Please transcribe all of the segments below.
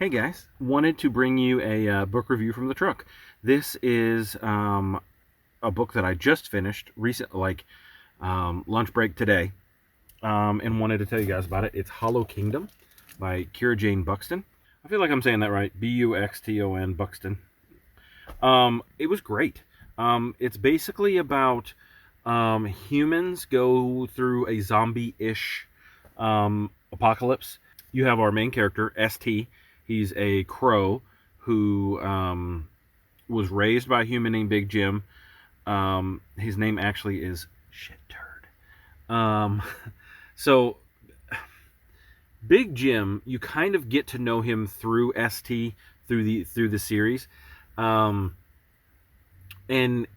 Hey guys, wanted to bring you a book review from the truck. This is a book that I just finished recent, lunch break today, and wanted to tell you guys about it. It's Hollow Kingdom by Kira Jane Buxton. I feel like I'm saying that right. Buxton Buxton. It was great. It's basically about humans go through a zombie-ish apocalypse. You have our main character, St. He's a crow who was raised by a human named Big Jim. His name actually is Shit Turd. So Big Jim, you kind of get to know him through St. through the series, and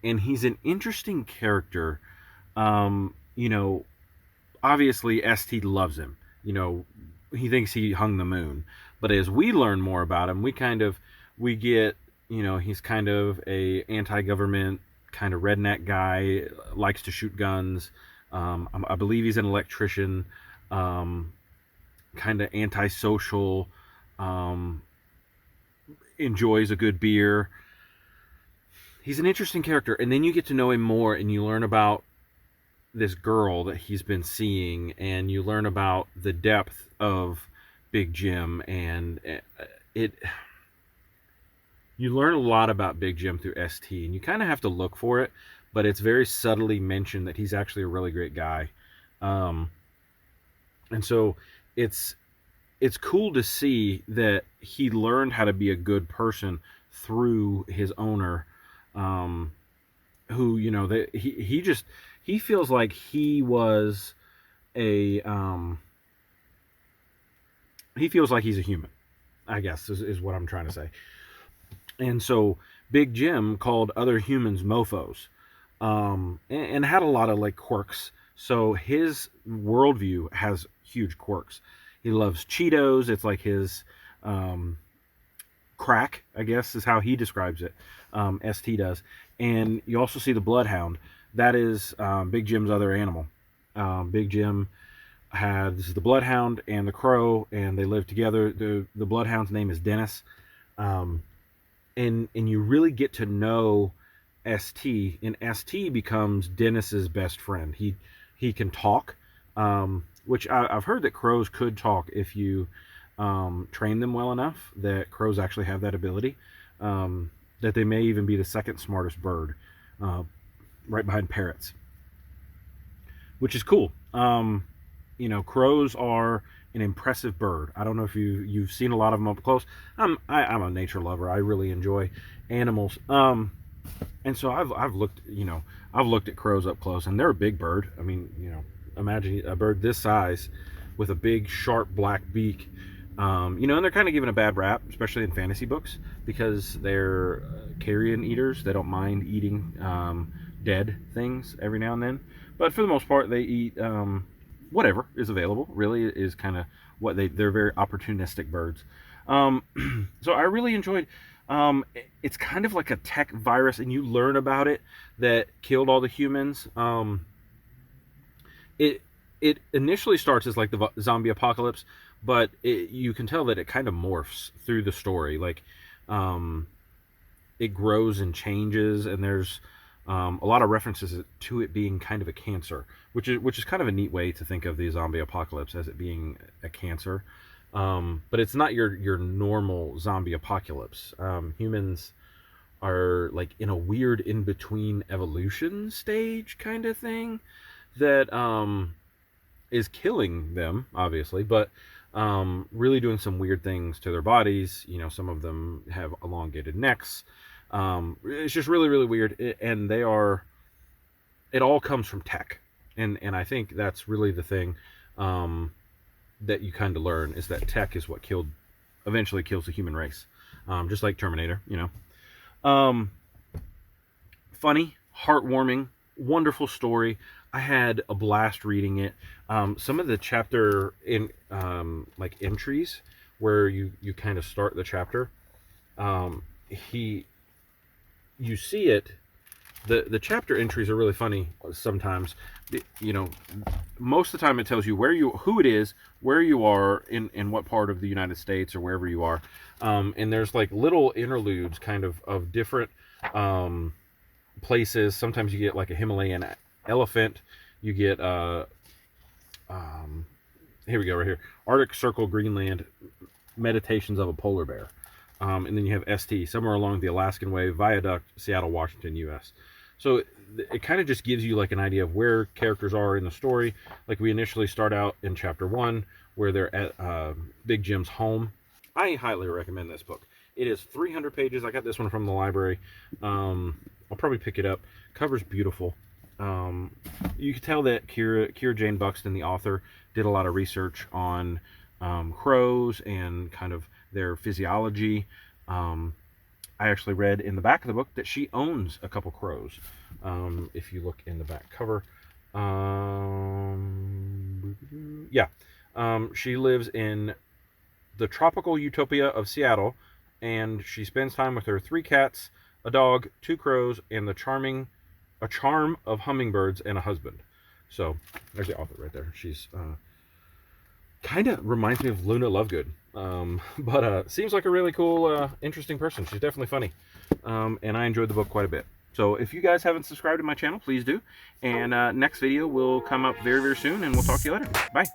he's an interesting character. Obviously St. loves him. He thinks he hung the moon. But as we learn more about him, we get, he's kind of a anti-government, kind of redneck guy, likes to shoot guns. I believe he's an electrician, kind of antisocial, enjoys a good beer. He's an interesting character. And then you get to know him more and you learn about this girl that he's been seeing, and you learn about the depth of Big Jim, and you learn a lot about Big Jim through St., and you kind of have to look for it, but it's very subtly mentioned that he's actually a really great guy. And so it's cool to see that he learned how to be a good person through his owner, who, that he feels like he was he feels like he's a human, I guess, is what I'm trying to say. And so Big Jim called other humans mofos, and had a lot of quirks. So his worldview has huge quirks. He loves Cheetos. It's like his crack, I guess, is how he describes it. St. does. And you also see the bloodhound. That is Big Jim's other animal. Big Jim has the bloodhound and the crow, and they live together. The bloodhound's name is Dennis. And you really get to know St., and St. becomes Dennis's best friend. He can talk, which I've heard that crows could talk if you train them well enough, that crows actually have that ability, that they may even be the second smartest bird, right behind parrots, which is cool. Crows are an impressive bird. I don't know if you've seen a lot of them up close. I'm a nature lover. I really enjoy animals. And so I've looked at crows up close, and they're a big bird. I mean, imagine a bird this size with a big sharp black beak. And they're kind of given a bad rap, especially in fantasy books, because they're carrion eaters. They don't mind eating dead things every now and then, but for the most part they eat whatever is available. Really is kind of what they're very opportunistic birds. So I really enjoyed. It's kind of like a tech virus, and you learn about it, that killed all the humans. It initially starts as like the zombie apocalypse, but you can tell that it kind of morphs through the story. It grows and changes, and there's a lot of references to it being kind of a cancer, which is kind of a neat way to think of the zombie apocalypse, as it being a cancer. But it's not your normal zombie apocalypse. Humans are like in a weird in-between evolution stage kind of thing that is killing them, obviously, but really doing some weird things to their bodies. Some of them have elongated necks. It's just really, really weird, and it all comes from tech, and I think that's really the thing that you kind of learn, is that tech is what eventually kills the human race, just like Terminator. Funny, heartwarming, wonderful story. I had a blast reading it. Some of the chapter entries where you kind of start the chapter, you see it The chapter entries are really funny sometimes. You know, most of the time it tells you who it is, where you are in what part of the United States or wherever you are, and there's like little interludes kind of different um, places. Sometimes you get like a Himalayan elephant. You get here we go right here, Arctic Circle, Greenland, Meditations of a Polar Bear. And then you have ST, somewhere along the Alaskan Way, Viaduct, Seattle, Washington, U.S. So it kind of just gives you like an idea of where characters are in the story. Like we initially start out in chapter 1, where they're at Big Jim's home. I highly recommend this book. It is 300 pages. I got this one from the library. I'll probably pick it up. Cover's beautiful. You can tell that Kira Jane Buxton, the author, did a lot of research on crows and kind of their physiology. I actually read in the back of the book that she owns a couple crows. If you look in the back cover, yeah, she lives in the tropical utopia of Seattle, and she spends time with her 3 cats, a dog, 2 crows, and a charm of hummingbirds and a husband. So there's the author right there. She's kind of reminds me of Luna Lovegood, but seems like a really cool, interesting person. She's definitely funny, and I enjoyed the book quite a bit. So if you guys haven't subscribed to my channel, please do. And next video will come up very, very soon, and we'll talk to you later. Bye.